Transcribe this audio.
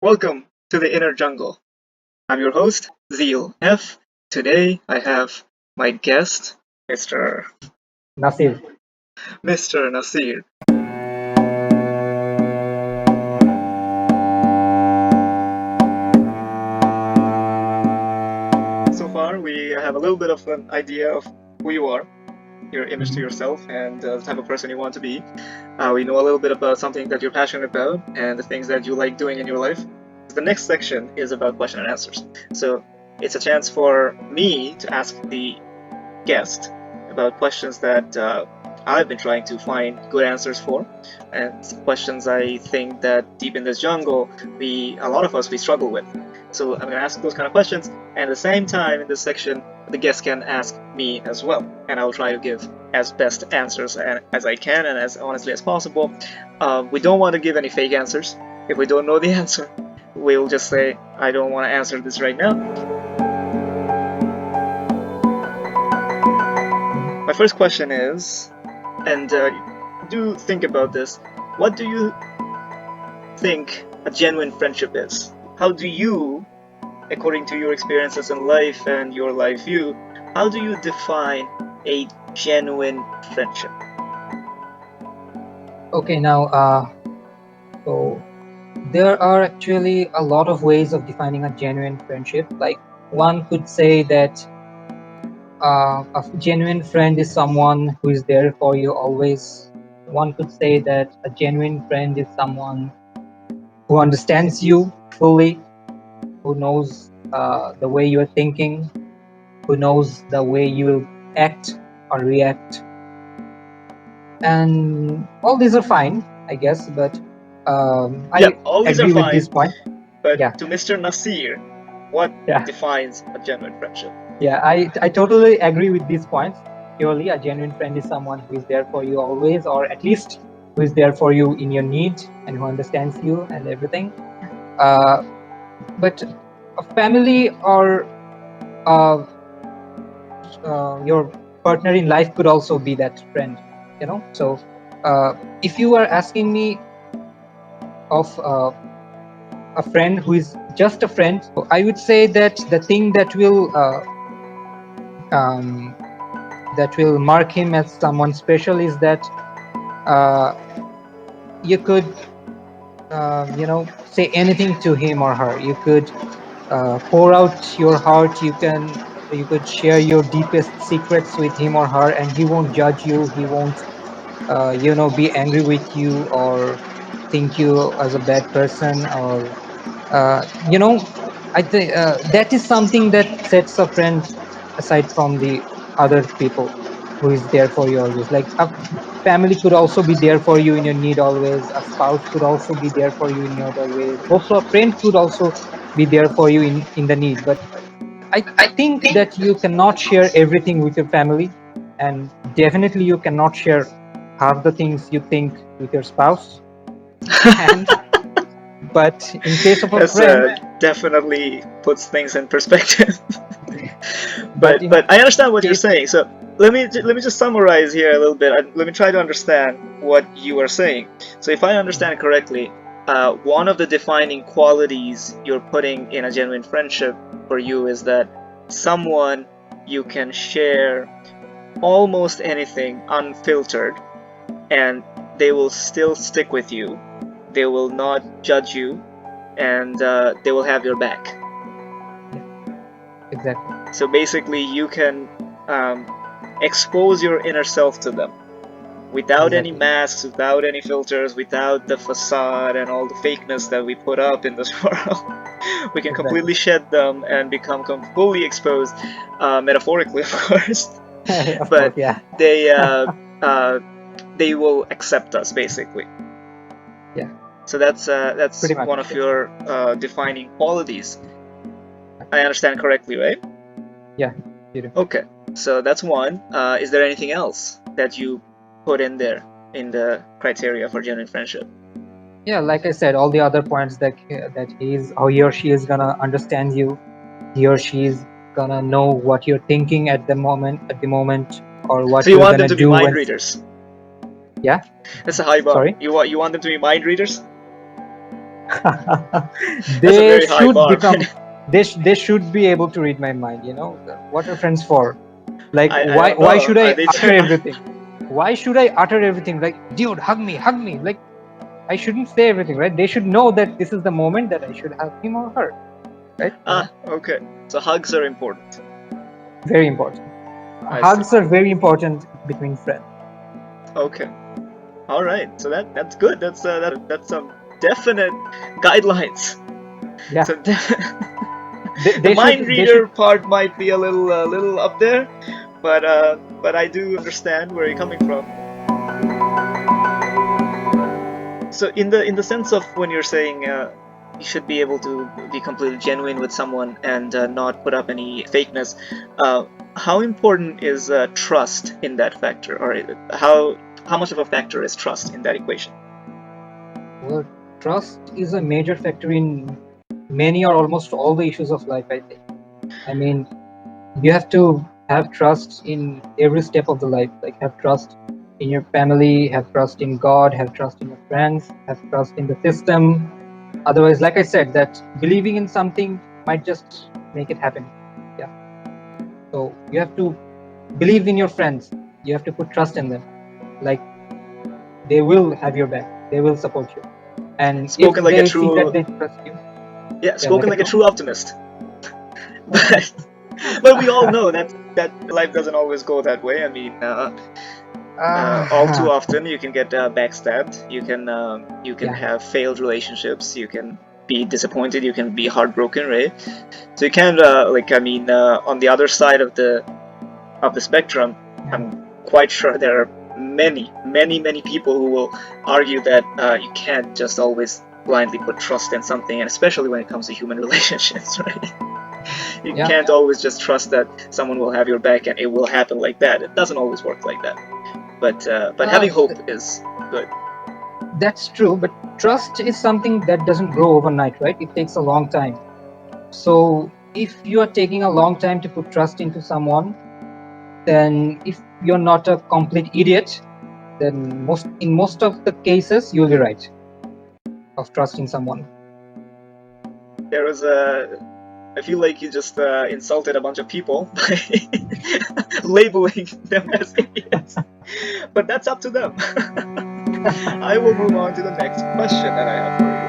Welcome to the Inner Jungle. I'm your host, Zeal F. Today I have my guest, Mr. Nasir. Mr. Nasir. So far, we have a little bit of an idea of who you are, your image to Mhm. yourself, and the type of person you want to be. We know a little bit about something that you're passionate about and the things that you like doing in your life. The next section is about question and answers. So it's a chance for me to ask the guest about questions that I've been trying to find good answers for, and questions I think that deep in this jungle, a lot of us, we struggle with. So I'm going to ask those kind of questions, and at the same time, in this section, the guest can ask me as well, and I'll try to give as best answers as I can and as honestly as possible. We don't want to give any fake answers. If we don't know the answer, we'll just say, I don't want to answer this right now. My first question is, and do think about this. What do you think a genuine friendship is? How do you, according to your experiences in life and your life view, how do you define a genuine friendship? Okay, so there are actually a lot of ways of defining a genuine friendship. Like one could say that a genuine friend is someone who is there for you always. One could say that a genuine friend is someone who understands you fully, who knows the way you are thinking, who knows the way you will act or react. And all these are fine, I guess, but Yeah, I all these are agree with this fine, point. Yeah, but to Mr. Nasir, what yeah, defines a genuine friendship? yeah. I totally agree with these points. Purely, a genuine friend is someone who is there for you always, or at least who is there for you in your need and who understands you and everything. Uh, but a family or uh, your partner in life could also be that friend. So if you are asking me of a friend who is just a friend, so I would say that the thing um, that will mark him as someone special is that uh, you could say anything to him or her. You could pour out your heart. You could share your deepest secrets with him or her, and he won't judge you. He won't be angry with you or think you as a bad person, or you know I think that is something that sets a friend aside from the other people who is there for you always. Like a family could also be there for you in your need always. A spouse could also be there for you in your other ways. Also a friend could also be there for you in the need. But I think that you cannot share everything with your family, and definitely you cannot share half the things you think with your spouse. And but in case of a That's friend, definitely puts things in perspective. but in But I understand what you're case saying. So let me just summarize here a little bit. Let me try to understand what you are saying. So if I understand correctly, one of the defining qualities you're putting in a genuine friendship for you is that someone you can share almost anything unfiltered, and they will still stick with you. They will not judge you, and they will have your back. yeah, exactly. So basically, you can um, expose your inner self to them without any Exactly. masks, without any filters, without the facade and all the fakeness that we put up in this world. We can Exactly. completely shed them and become fully exposed, metaphorically, of course. Of course, But yeah. they uh, uh, they will accept us basically. Yeah, So that's pretty much. one of Yes. your defining qualities. I understand correctly, right? Yeah, you do. Okay, so that's one. Is there anything else that you put in there in the criteria for genuine friendship? Yeah, like I said, all the other points that he or she is gonna understand you. He or she is gonna know what you're thinking at the moment, or So what you you're want them gonna to be do mind when. readers. Yeah. That's a high bar. Sorry. You want them to be mind readers. That's a They very high should bar. become, they should be able to read my mind, you know. What are friends for? Like, I don't why know. should Are I they? utter everything? Why should I utter everything? Like, dude, hug me. Like, I shouldn't say everything, right? They should know that this is the moment that I should hug him or her, right? You know, Okay. So hugs are important. very important. I see. Hugs are very important between friends. Okay. All right. So that's good. That's some definite guidelines. Yeah, So the they mind should, they should. reader part might be a little up there, but I do understand where you're coming from. So in the sense of when you're saying you should be able to be completely genuine with someone and not put up any fakeness, uh, how important is trust in that factor, or how much of a factor is trust in that equation? Well, trust is a major factor in many or almost all the issues of life, I think. I mean, you have to have trust in every step of the life. Like, have trust in your family, have trust in God, have trust in your friends, have trust in the system. Otherwise, like I said, that believing in something might just make it happen. Yeah. So you have to believe in your friends. You have to put trust in them. Like, they will have your back. They will support you. And if Spoken like a they see that true, they trust you, yeah, yeah, like spoken a like a true. true optimist. But we all know that life doesn't always go that way. I mean, all too Ah, often you can get backstabbed. You can yeah, have failed relationships. You can be disappointed. You can be heartbroken, right? So you can't like, I mean, on the other side of the spectrum, yeah, I'm quite sure there are many people who will argue that you can't just always blindly put trust in something, and especially when it comes to human relationships, right? You yeah. can't always just trust that someone will have your back and it will happen like that. It doesn't always work like that. But Uh, having hope is good. that's true, but trust is something that doesn't grow overnight, right? It takes a long time. So if you are taking a long time to put trust into someone, then if you're not a complete idiot, then most of the cases you'll be right of trusting someone. There was I feel like you just insulted a bunch of people by labeling them as idiots. But that's up to them. I will move on to the next question that I have for you.